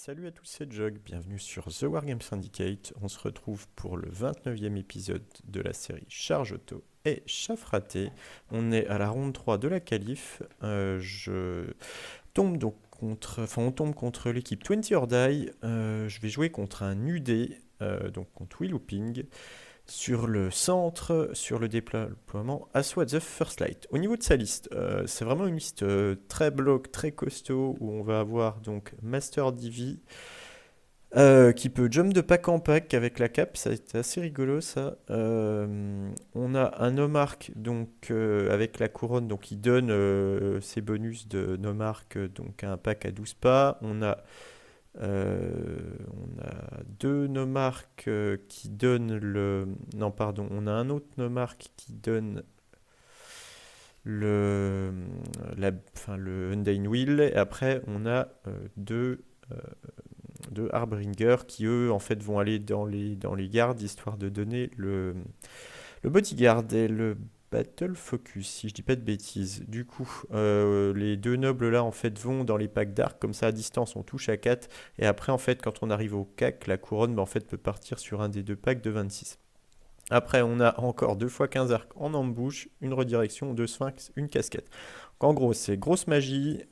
Salut à tous, c'est Jug, bienvenue sur The Wargame Syndicate. On se retrouve pour le 29e épisode de la série Charge Auto et Chafraté. On est à la ronde 3 de la qualif. On tombe contre l'équipe 20 or Die. Je vais jouer contre un UD, donc contre Will Looping. Sur le centre, sur le déploiement, Aswad the First Light. Au niveau de sa liste, c'est vraiment une liste très bloc, très costaud, où on va avoir donc Master Divi, qui peut jump de pack en pack avec la cape, ça a été assez rigolo ça. On a un Nomarque donc avec la couronne, donc il donne ses bonus de Nomarque donc à un pack à 12 pas. On a deux nomarques qui donnent le... Non, pardon, on a un autre nomarque qui donne le, le Undying Will. Et après, on a deux Harbinger qui, eux, en fait, vont aller dans les gardes, histoire de donner le bodyguard et le battle focus, si je dis pas de bêtises. Du coup, les deux nobles là en fait vont dans les packs d'arc, comme ça à distance on touche à 4. Et après en fait quand on arrive au CAC, la couronne en fait peut partir sur un des deux packs de 26. Après on a encore 2 fois 15 arcs en embouche, une redirection, 2 sphinx, une casquette. Donc, en gros c'est grosse magie,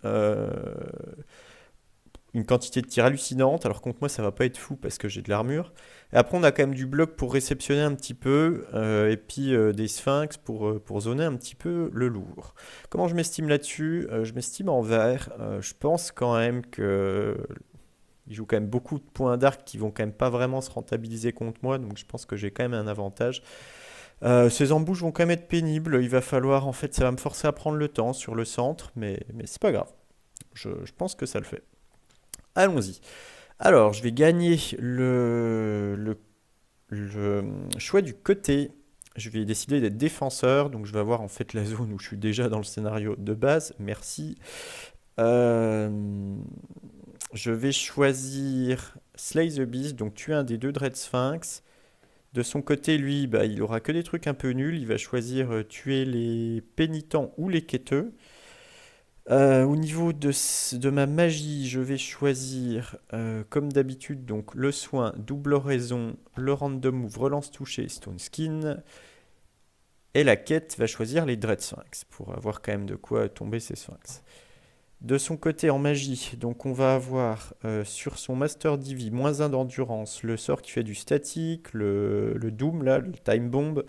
une quantité de tir hallucinante, alors contre moi ça va pas être fou parce que j'ai de l'armure. Et après on a quand même du bloc pour réceptionner un petit peu, et puis des sphinx pour zoner un petit peu le lourd. Comment je m'estime là-dessus? Je m'estime en vert. Je pense quand même que il joue quand même beaucoup de points d'arc qui vont quand même pas vraiment se rentabiliser contre moi, donc je pense que j'ai quand même un avantage. Ces embouches vont quand même être pénibles, il va falloir, en fait, ça va me forcer à prendre le temps sur le centre, mais c'est pas grave. Je pense que ça le fait. Allons-y. Alors, je vais gagner le choix du côté. Je vais décider d'être défenseur, donc je vais avoir en fait la zone où je suis déjà dans le scénario de base. Merci. Euh, je vais choisir Slay the Beast, donc tuer un des deux Dread Sphinx. De son côté, lui, bah, il aura que des trucs un peu nuls. Il va choisir tuer les pénitents ou les quêteux. Au niveau de ma magie, je vais choisir, comme d'habitude, donc le soin, double oraison, le random move, relance touchée, stone skin. Et la quête va choisir les Dread Sphinx pour avoir quand même de quoi tomber ces Sphinx. De son côté en magie, donc on va avoir sur son Master Divi -1 d'endurance, le sort qui fait du statique, le Doom là, le Time Bomb.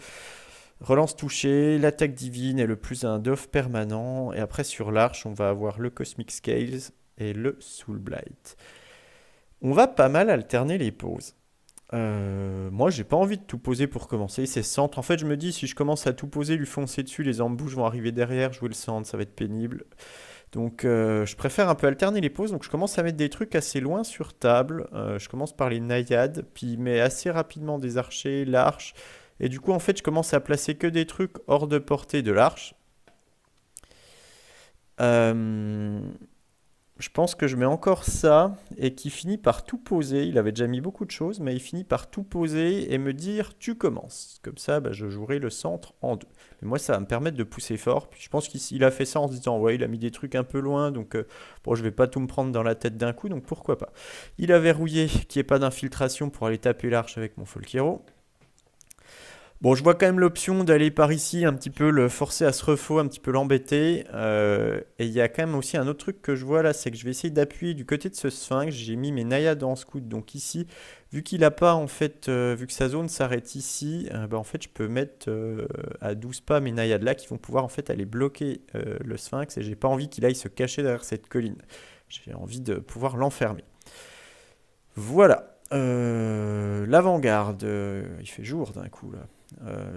Relance touchée, l'attaque divine et le +1 d'off permanent. Et après sur l'arche, on va avoir le Cosmic Scales et le Soul Blight. On va pas mal alterner les poses. Moi, j'ai pas envie de tout poser pour commencer. C'est centre. En fait, je me dis, si je commence à tout poser, lui foncer dessus, les embouches vont arriver derrière, jouer le centre, ça va être pénible. Donc, je préfère un peu alterner les poses. Donc, je commence à mettre des trucs assez loin sur table. Je commence par les naïades, puis mais assez rapidement des archers, l'arche. Et du coup, en fait, je commence à placer que des trucs hors de portée de l'arche. Euh, je pense que je mets encore ça et qui finit par tout poser. Il avait déjà mis beaucoup de choses, mais il finit par tout poser et me dire tu commences. Comme ça, bah, je jouerai le centre en deux. Mais moi, ça va me permettre de pousser fort. Puis je pense qu'il a fait ça en se disant ouais, il a mis des trucs un peu loin, donc bon, je vais pas tout me prendre dans la tête d'un coup, donc pourquoi pas. Il a verrouillé qu'il n'y ait pas d'infiltration pour aller taper l'arche avec mon Folkero. Bon, je vois quand même l'option d'aller par ici, un petit peu le forcer à se refaux, un petit peu l'embêter. Et il y a quand même aussi un autre truc que je vois là, c'est que je vais essayer d'appuyer du côté de ce sphinx. J'ai mis mes naïades en scout, donc ici, vu qu'il a pas en fait, vu que sa zone s'arrête ici, bah, en fait je peux mettre à 12 pas mes naïades là qui vont pouvoir en fait aller bloquer le sphinx et j'ai pas envie qu'il aille se cacher derrière cette colline. J'ai envie de pouvoir l'enfermer. Voilà. L'avant-garde, il fait jour d'un coup là.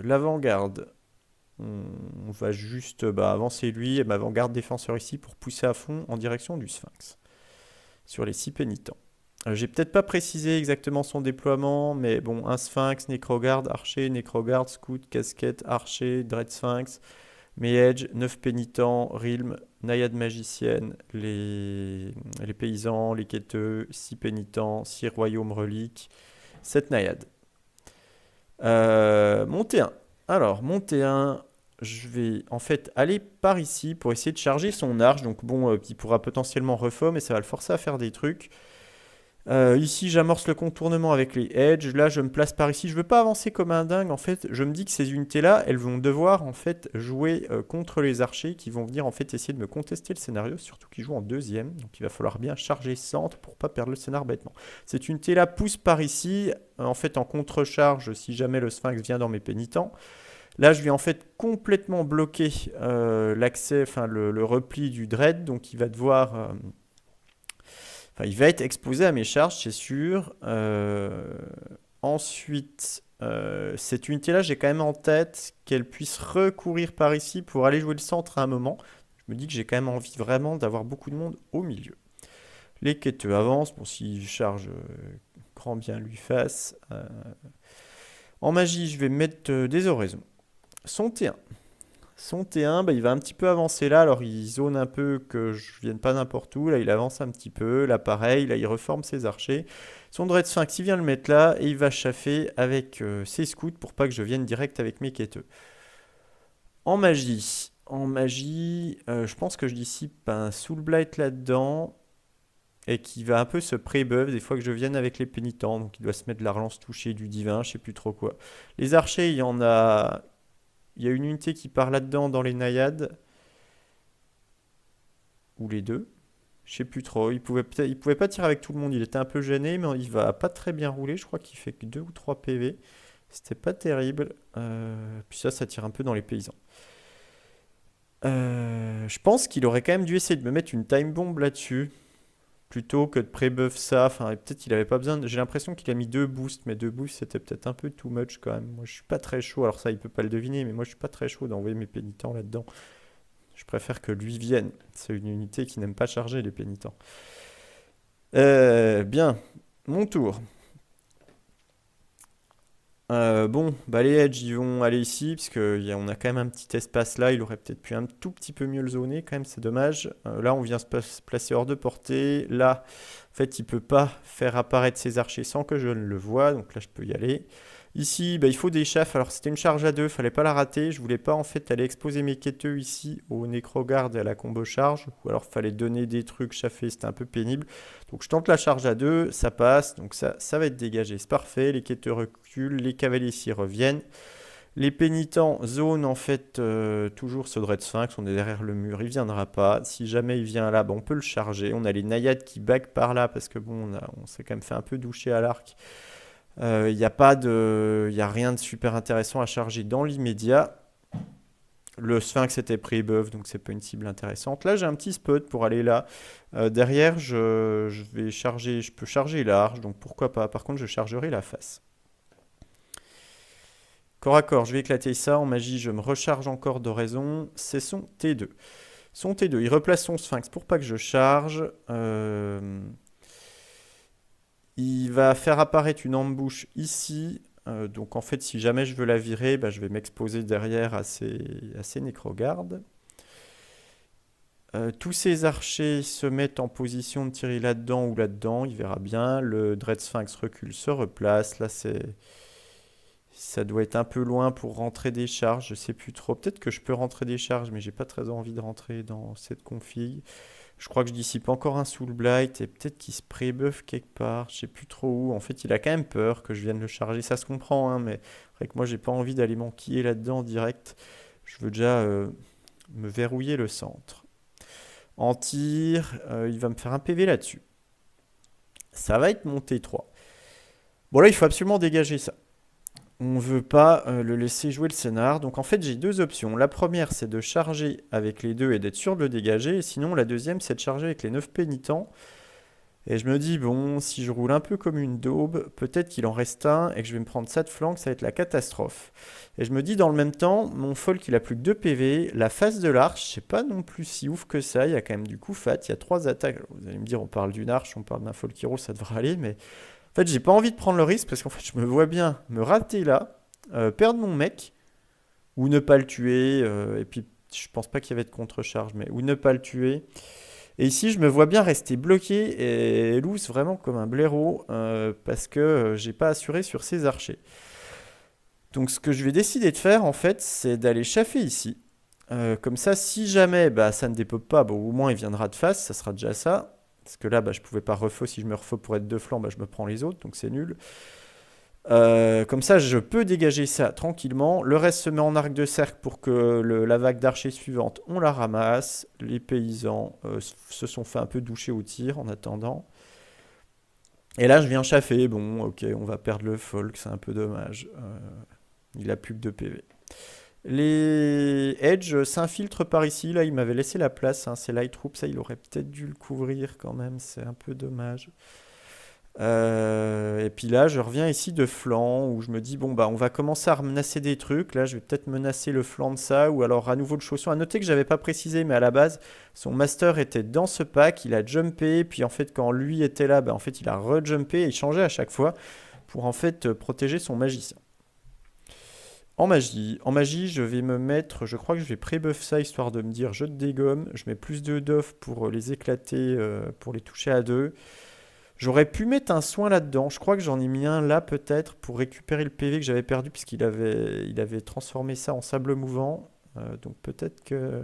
L'avant-garde, on va juste bah, avancer lui et ma avant-garde défenseur ici pour pousser à fond en direction du Sphinx sur les 6 pénitents. J'ai peut-être pas précisé exactement son déploiement, mais bon, un Sphinx, Nécrogarde, Archer, Nécrogarde, Scout, Casquette, Archer, Dread Sphinx, Mage, 9 pénitents, Realm, Naïade magicienne, les paysans, les quêteux, 6 pénitents, 6 royaumes reliques, 7 naïades. Monter 1. Alors, monter 1, je vais en fait aller par ici pour essayer de charger son arche. Donc bon, qui pourra potentiellement refo, mais ça va le forcer à faire des trucs. Ici, j'amorce le contournement avec les edges. Là, je me place par ici. Je veux pas avancer comme un dingue. En fait, je me dis que ces unités-là, elles vont devoir en fait jouer contre les archers qui vont venir en fait essayer de me contester le scénario, surtout qu'ils jouent en deuxième. Donc, il va falloir bien charger centre pour pas perdre le scénar bêtement. Cette unité-là pousse par ici, en fait en contre-charge si jamais le sphinx vient dans mes pénitents. Là, je vais en fait complètement bloquer l'accès, enfin le repli du dread. Donc, il va devoir enfin, il va être exposé à mes charges, c'est sûr. Ensuite, cette unité-là, j'ai quand même en tête qu'elle puisse recourir par ici pour aller jouer le centre à un moment. Je me dis que j'ai quand même envie vraiment d'avoir beaucoup de monde au milieu. Les quêteux avancent. Bon, s'il charge, grand bien lui fasse. En magie, je vais mettre des oraisons. Son T1. Son T1, bah, il va un petit peu avancer là. Alors, il zone un peu que je vienne pas n'importe où. Là, il avance un petit peu. Là, pareil. Là, il reforme ses archers. Son Dread Sphinx, il vient le mettre là. Et il va chaffer avec ses scouts pour pas que je vienne direct avec mes quêteux. En magie, je pense que je dissipe un Soul Blight là-dedans. Et qui va un peu se pré-buff des fois que je vienne avec les pénitents. Donc, il doit se mettre de la relance touchée, du divin, je sais plus trop quoi. Les archers, il y en a. Il y a une unité qui part là-dedans dans les naïades. Ou les deux. Je sais plus trop. Il pouvait pas tirer avec tout le monde. Il était un peu gêné, mais il va pas très bien rouler. Je crois qu'il fait que 2 ou 3 PV. C'était pas terrible. Puis ça tire un peu dans les paysans. Je pense qu'il aurait quand même dû essayer de me mettre une time bomb là-dessus. Plutôt que de pré-buff ça. Enfin, peut-être qu'il avait pas besoin. J'ai l'impression qu'il a mis 2 boosts. Mais 2 boosts, c'était peut-être un peu too much quand même. Moi, je suis pas très chaud. Alors ça, il peut pas le deviner. Mais moi, je suis pas très chaud d'envoyer mes pénitents là-dedans. Je préfère que lui vienne. C'est une unité qui n'aime pas charger les pénitents. Bien, mon tour. Bon, bah les edges, ils vont aller ici, parce qu'on a quand même un petit espace là. Il aurait peut-être pu un tout petit peu mieux le zoner, quand même, c'est dommage. Là, on vient se placer hors de portée. Là, en fait, il peut pas faire apparaître ses archers sans que je ne le voie, donc là, je peux y aller. Ici, bah, il faut des chefs. Alors, c'était une charge à deux, fallait pas la rater. Je voulais pas en fait aller exposer mes quêteux ici au nécrogarde et à la combo charge, ou alors fallait donner des trucs chaffés, c'était un peu pénible. Donc je tente la charge à deux, ça passe, donc ça va être dégagé, c'est parfait. Les quêteux reculent, les cavaliers s'y reviennent. Les pénitents zone en fait toujours ce Dread Sphinx, on est derrière le mur, il viendra pas. Si jamais il vient là, bah, on peut le charger. On a les naïades qui back par là parce que bon, on s'est quand même fait un peu doucher à l'arc. Il n'y a pas de, il y a rien de super intéressant à charger dans l'immédiat. Le Sphinx était pré-buff, donc c'est pas une cible intéressante. Là, j'ai un petit spot pour aller là. Derrière, je vais charger, je peux charger l'arche, donc pourquoi pas. Par contre, je chargerai la face. Corps à corps, je vais éclater ça. En magie, je me recharge encore d'oraison. C'est son T2. Son T2, il replace son Sphinx pour pas que je charge. Il va faire apparaître une embouche ici. Donc en fait, si jamais je veux la virer, bah, je vais m'exposer derrière à ces nécrogardes. Tous ces archers se mettent en position de tirer là-dedans ou là-dedans, il verra bien. Le Dread Sphinx recule, se replace. Là, ça doit être un peu loin pour rentrer des charges, je sais plus trop. Peut-être que je peux rentrer des charges, mais j'ai pas très envie de rentrer dans cette config. Je crois que je dissipe encore un Soul Blight et peut-être qu'il se pré-buff quelque part, je sais plus trop où. En fait, il a quand même peur que je vienne le charger, ça se comprend, hein, mais c'est vrai que moi, j'ai pas envie d'aller m'enquiller là-dedans direct. Je veux déjà me verrouiller le centre. En tir, il va me faire un PV là-dessus. Ça va être mon T3. Bon, là, il faut absolument dégager ça. On ne veut pas le laisser jouer le scénar. Donc en fait, j'ai deux options. La première, c'est de charger avec les deux et d'être sûr de le dégager. Et sinon, la deuxième, c'est de charger avec les 9 pénitents. Et je me dis, bon, si je roule un peu comme une daube, peut-être qu'il en reste un et que je vais me prendre ça de flanc, ça va être la catastrophe. Et je me dis, dans le même temps, mon folk, il a plus que 2 PV. La face de l'arche, c'est pas non plus si ouf que ça. Il y a quand même du coup fat. Il y a 3 attaques. Alors, vous allez me dire, on parle d'une arche, on parle d'un folk hero, ça devrait aller. Mais en fait, j'ai pas envie de prendre le risque parce qu'en fait, je me vois bien me rater là, perdre mon mec, ou ne pas le tuer. Et puis, je pense pas qu'il y avait de contre-charge, mais ou ne pas le tuer. Et ici, je me vois bien rester bloqué et loose vraiment comme un blaireau parce que j'ai pas assuré sur ces archers. Donc, ce que je vais décider de faire, en fait, c'est d'aller chaffer ici. Comme ça, si jamais bah, ça ne dépop pas, bon, au moins il viendra de face, ça sera déjà ça. Parce que là, bah, je pouvais pas refaux. Si je me refaux pour être de flanc, bah, je me prends les autres, donc c'est nul. Comme ça, je peux dégager ça tranquillement. Le reste se met en arc de cercle pour que la vague d'archers suivante, on la ramasse. Les paysans se sont fait un peu doucher au tir en attendant. Et là, je viens chaffer. Bon, ok, on va perdre le folk, c'est un peu dommage. Il a plus que 2 PV. Les Edge s'infiltrent par ici. Là, il m'avait laissé la place, hein. C'est Light Troop, ça, il aurait peut-être dû le couvrir quand même. C'est un peu dommage. Et puis là, je reviens ici de flanc où je me dis, bon, bah, on va commencer à menacer des trucs. Là, je vais peut-être menacer le flanc de ça ou alors à nouveau le chausson. À noter que j'avais pas précisé, mais à la base, son master était dans ce pack. Il a jumpé. Puis en fait, quand lui était là, bah, en fait, il a rejumpé et il changeait à chaque fois pour en fait protéger son magicien. En magie, je vais me mettre, je crois que je vais pré-buff ça histoire de me dire je te dégomme. Je mets plus de doff pour les éclater, pour les toucher à deux. J'aurais pu mettre un soin là-dedans. Je crois que j'en ai mis un là peut-être pour récupérer le PV que j'avais perdu puisqu'il avait transformé ça en sable mouvant. Donc peut-être que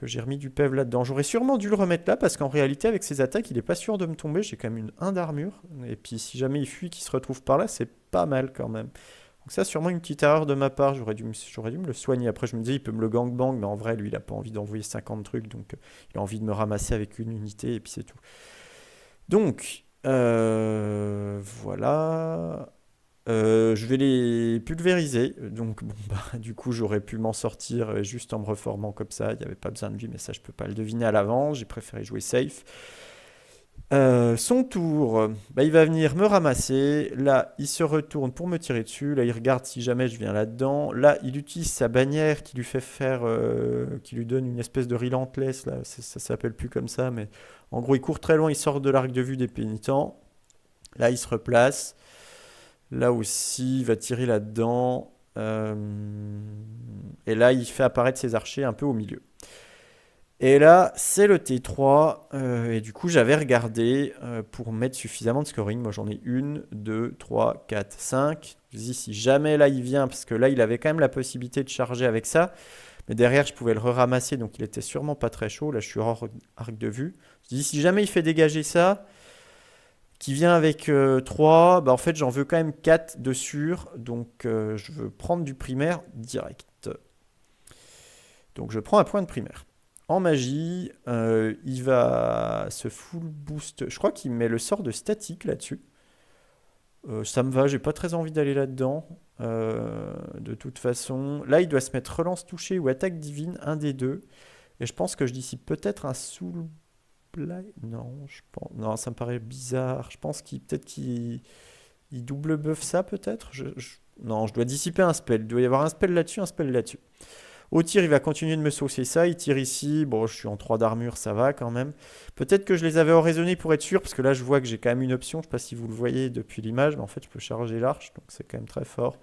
j'ai remis du PV là-dedans. J'aurais sûrement dû le remettre là parce qu'en réalité avec ses attaques il est pas sûr de me tomber. J'ai quand même une 1 d'armure. Et puis si jamais il fuit, qu'il se retrouve par là, c'est pas mal quand même. Donc ça sûrement une petite erreur de ma part. J'aurais dû me le soigner. Après je me disais il peut me le gangbang mais en vrai lui il a pas envie d'envoyer 50 trucs. Donc il a envie de me ramasser avec une unité et puis c'est tout. Donc, voilà. Je vais les pulvériser. Donc, bon, bah, du coup, j'aurais pu m'en sortir juste en me reformant comme ça. Il n'y avait pas besoin de lui, mais ça, je peux pas le deviner à l'avance. J'ai préféré jouer safe. Son tour, bah, il va venir me ramasser. Là, il se retourne pour me tirer dessus. Là, il regarde si jamais je viens là-dedans. Là, il utilise sa bannière qui lui fait faire, qui lui donne une espèce de relentless. Là, ça s'appelle plus comme ça, mais en gros, il court très loin. Il sort de l'arc de vue des pénitents. Là, il se replace. Là aussi, il va tirer là-dedans. Et là, il fait apparaître ses archers un peu au milieu. Et là, c'est le T3. Et du coup, j'avais regardé pour mettre suffisamment de scoring. Moi, j'en ai 1, 2, 3, 4, 5. Je dis si jamais là, il vient, parce que là, il avait quand même la possibilité de charger avec ça. Mais derrière, je pouvais le ramasser, donc il était sûrement pas très chaud. Là, je suis hors arc de vue. Je dis si jamais il fait dégager ça, qui vient avec 3, bah, en fait, j'en veux quand même 4 de sûr. Donc, je veux prendre du primaire direct. Donc, je prends un point de primaire. En magie, il va se full boost. Je crois qu'il met le sort de statique là-dessus. Ça me va, j'ai pas très envie d'aller là-dedans. De toute façon, là, il doit se mettre relance touchée ou attaque divine, un des deux. Et je pense que je dissipe peut-être un soul blight. Non, non, ça me paraît bizarre. Je pense qu'il peut-être qu'il double buff ça peut-être. Non, je dois dissiper un spell. Il doit y avoir un spell là-dessus, un spell là-dessus. Au tir, il va continuer de me saucer ça. Il tire ici. Bon, je suis en 3 d'armure, ça va quand même. Peut-être que je les avais oraisonnés pour être sûr, parce que là, je vois que j'ai quand même une option. Je ne sais pas si vous le voyez depuis l'image, mais en fait, je peux charger l'arche, donc c'est quand même très fort.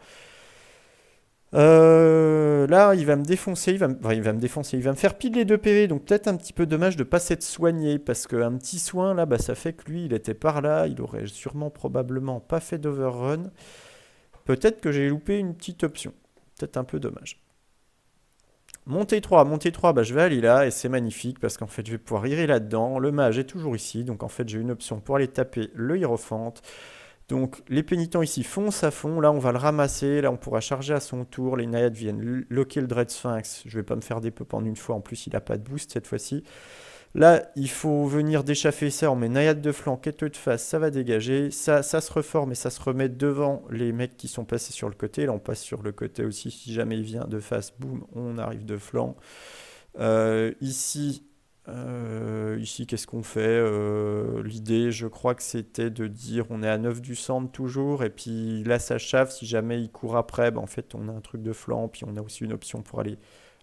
Là, il va me défoncer. Il va me défoncer. Il va me faire pile les 2 PV, donc peut-être un petit peu dommage de ne pas s'être soigné, parce qu'un petit soin, là, bah, ça fait que lui, il était par là. Il aurait sûrement, probablement, pas fait d'overrun. Peut-être que j'ai loupé une petite option. Peut-être un peu dommage. Montée 3, bah, je vais aller là et c'est magnifique parce qu'en fait je vais pouvoir irer là-dedans. Le mage est toujours ici, donc en fait j'ai une option pour aller taper le hiérophante. Donc les pénitents ici foncent à fond, là on va le ramasser, là on pourra charger à son tour, les naïades viennent loquer le Dread Sphinx. Je vais pas me faire des pop en une fois, en plus il a pas de boost cette fois-ci. Là, il faut venir déchaffer ça. On met naïade de flanc, quête de face, ça va dégager. Ça se reforme et ça se remet devant les mecs qui sont passés sur le côté. Là, on passe sur le côté aussi. Si jamais il vient de face, boum, on arrive de flanc. Ici, qu'est-ce qu'on fait? L'idée, je crois que c'était de dire on est à 9 du centre toujours. Et puis là, ça chaffe. Si jamais il court après, en fait, on a un truc de flanc. Puis on a aussi une option pour aller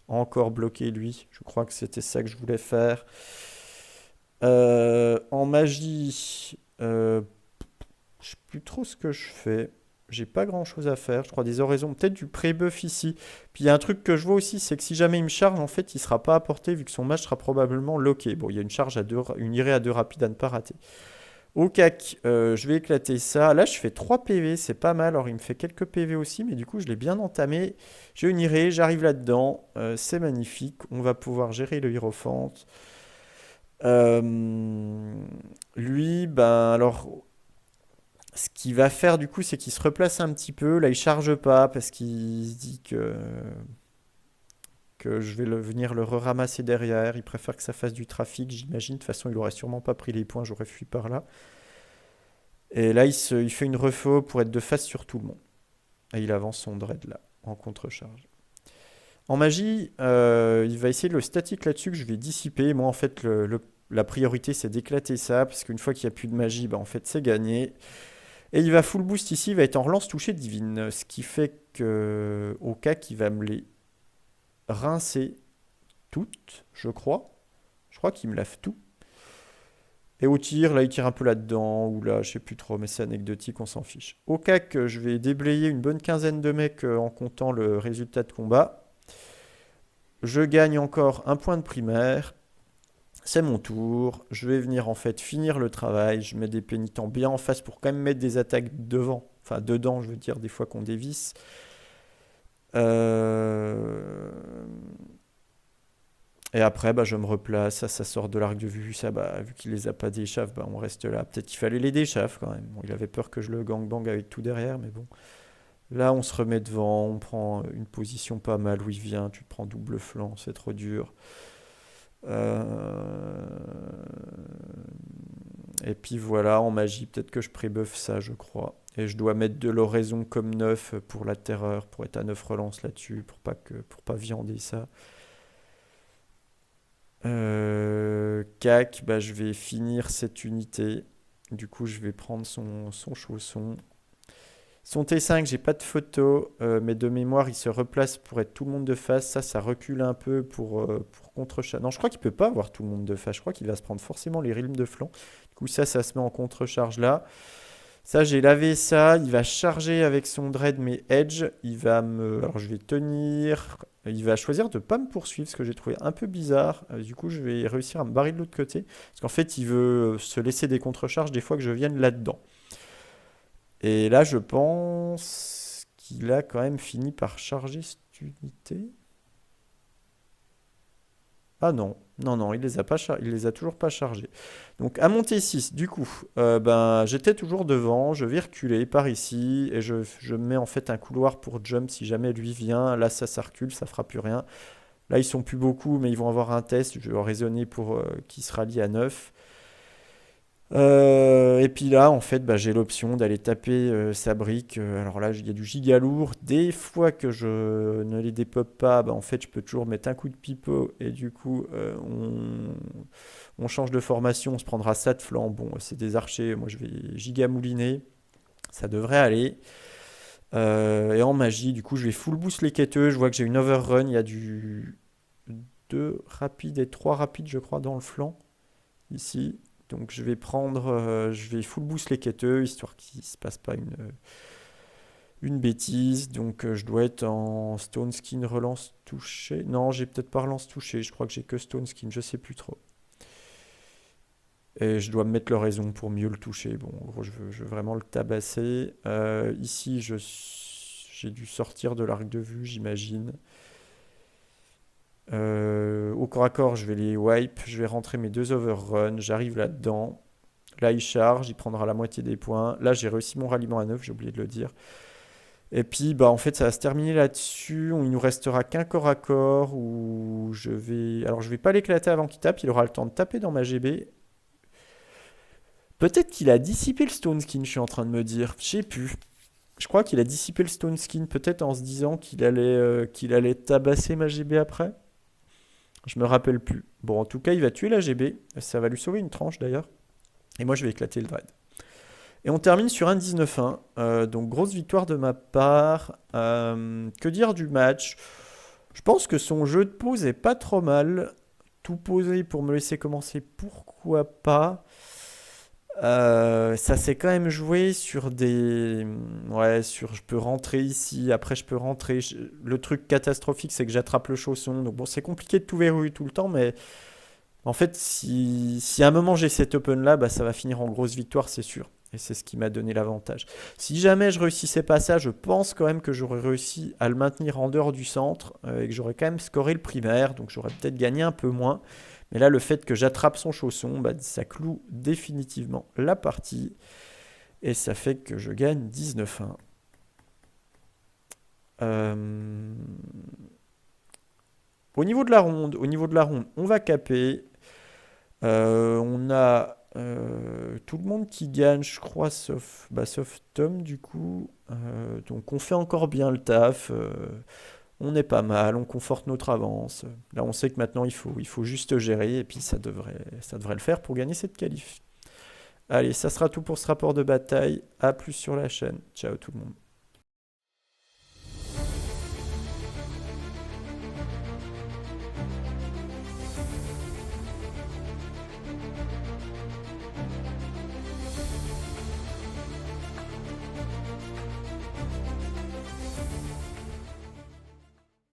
encore bloquer lui. Je crois que c'était ça que je voulais faire. En magie, je sais plus trop ce que je fais. J'ai pas grand chose à faire. Je crois des oraisons. Peut-être du pré-buff ici. Puis il y a un truc que je vois aussi, c'est que si jamais il me charge, en fait, il sera pas apporté vu que son mage sera probablement loqué. Bon, il y a une charge à 2, une irée à 2 rapide à ne pas rater. Au cac, je vais éclater ça. Là, je fais 3 PV, c'est pas mal. Alors, il me fait quelques PV aussi, mais du coup, je l'ai bien entamé. J'ai une irée, j'arrive là-dedans. C'est magnifique. On va pouvoir gérer le hiérophante. Euh, Lui, ben alors, ce qu'il va faire du coup, c'est qu'il se replace un petit peu. Là, il charge pas parce qu'il se dit que je vais venir le ramasser derrière. Il préfère que ça fasse du trafic, j'imagine. De toute façon, il aurait sûrement pas pris les points, j'aurais fui par là. Et là, il fait une refo pour être de face sur tout le monde. Et il avance son dread là, en contre-charge. En magie, il va essayer de le statique là-dessus que je vais dissiper. Moi, en fait, la priorité, c'est d'éclater ça, parce qu'une fois qu'il n'y a plus de magie, bah, en fait, c'est gagné. Et il va full boost ici, il va être en relance touchée divine, ce qui fait que, au cas qu'il va me les rincer toutes, je crois. Je crois qu'il me lave tout. Et au tir, là, il tire un peu là-dedans, ou là, je sais plus trop, mais c'est anecdotique, on s'en fiche. Au cas que je vais déblayer une bonne quinzaine de mecs en comptant le résultat de combat, je gagne encore un point de primaire. C'est mon tour. Je vais venir en fait finir le travail. Je mets des pénitents bien en face pour quand même mettre des attaques devant. Enfin, dedans, je veux dire, des fois qu'on dévisse. Euh, Et après, bah, je me replace. Ça sort de l'arc de vue. Ça, bah, vu qu'il les a pas d'échaffe, bah, on reste là. Peut-être qu'il fallait les d'échaffe quand même. Bon, il avait peur que je le gangbang avec tout derrière, mais bon. Là, on se remet devant. On prend une position pas mal où il vient. Tu te prends double flanc. C'est trop dur. Euh, Et puis voilà, en magie, peut-être que je pré-buff ça, je crois. Et je dois mettre de l'oraison comme 9 pour la terreur, pour être à 9 relances là-dessus, pour pas viander ça. Cac, bah, je vais finir cette unité. Du coup, je vais prendre son chausson. Son T5, j'ai pas de photo, mais de mémoire, il se replace pour être tout le monde de face. Ça recule un peu pour contre-charge. Non, je crois qu'il peut pas avoir tout le monde de face. Je crois qu'il va se prendre forcément les rimes de flanc. Du coup, ça se met en contre-charge là. Ça, j'ai lavé ça. Il va charger avec son dread mes edge. Il va me. Alors, je vais tenir. Il va choisir de pas me poursuivre, ce que j'ai trouvé un peu bizarre. Du coup, je vais réussir à me barrer de l'autre côté. Parce qu'en fait, il veut se laisser des contre-charges des fois que je vienne là-dedans. Et là, je pense qu'il a quand même fini par charger cette unité. Ah non, non, non, il les a toujours pas chargés. Donc à mon T6, du coup, ben, j'étais toujours devant, je vais reculer par ici, et je mets en fait un couloir pour jump si jamais lui vient. Là, ça recule, ça fera plus rien. Là, ils sont plus beaucoup, mais ils vont avoir un test. Je vais raisonner pour qu'il se rallie à 9. Et puis là, en fait, bah, j'ai l'option d'aller taper sa brique. Alors là, il y a du giga lourd. Des fois que je ne les dépop pas, bah, en fait, je peux toujours mettre un coup de pipeau et du coup, on change de formation. On se prendra ça de flanc. Bon, c'est des archers. Moi, je vais giga mouliner. Ça devrait aller. Et en magie, du coup, je vais full boost les quêteux. Je vois que j'ai une overrun. Il y a du 2 rapide et 3 rapide, je crois, dans le flanc. Ici. Donc je vais full boost les quêteux, histoire qu'il ne se passe pas une bêtise. Donc je dois être en Stone Skin relance touché. Non, j'ai peut-être pas relance touché, je crois que j'ai que Stone Skin, je sais plus trop. Et je dois me mettre le raison pour mieux le toucher. Bon, en gros, je veux vraiment le tabasser. Ici, j'ai dû sortir de l'arc de vue, j'imagine. Au corps à corps, je vais les wipe, je vais rentrer mes deux overruns, j'arrive là-dedans. Là, il charge, il prendra la moitié des points. Là, j'ai réussi mon ralliement à 9, j'ai oublié de le dire. Et puis, bah, en fait, ça va se terminer là-dessus. Il nous restera qu'un corps à corps où je vais. Alors, je vais pas l'éclater avant qu'il tape, il aura le temps de taper dans ma GB. Peut-être qu'il a dissipé le Stone Skin, je suis en train de me dire. Je sais plus. Je crois qu'il a dissipé le Stone Skin, peut-être en se disant qu'il allait tabasser ma GB après. Je me rappelle plus. Bon, en tout cas, il va tuer la GB. Ça va lui sauver une tranche d'ailleurs. Et moi, je vais éclater le Dread. Et on termine sur un 19-1. Donc, grosse victoire de ma part. Que dire du match? Je pense que son jeu de pose est pas trop mal. Tout posé pour me laisser commencer, pourquoi pas. Ça s'est quand même joué sur des. Ouais, sur je peux rentrer ici, après je peux rentrer. Le truc catastrophique, c'est que j'attrape le chausson. Donc bon, c'est compliqué de tout verrouiller tout le temps, mais en fait, si à un moment j'ai cet open là, bah, ça va finir en grosse victoire, c'est sûr. Et c'est ce qui m'a donné l'avantage. Si jamais je réussissais pas ça, je pense quand même que j'aurais réussi à le maintenir en dehors du centre et que j'aurais quand même scoré le primaire, donc j'aurais peut-être gagné un peu moins. Mais là, le fait que j'attrape son chausson, bah, ça cloue définitivement la partie. Et ça fait que je gagne 19-1. Euh, au niveau de la ronde, on va caper. On a tout le monde qui gagne, je crois, sauf Tom, du coup. Donc on fait encore bien le taf. On est pas mal, on conforte notre avance. Là, on sait que maintenant, il faut juste gérer. Et puis, ça devrait le faire pour gagner cette qualif. Allez, ça sera tout pour ce rapport de bataille. À plus sur la chaîne. Ciao tout le monde.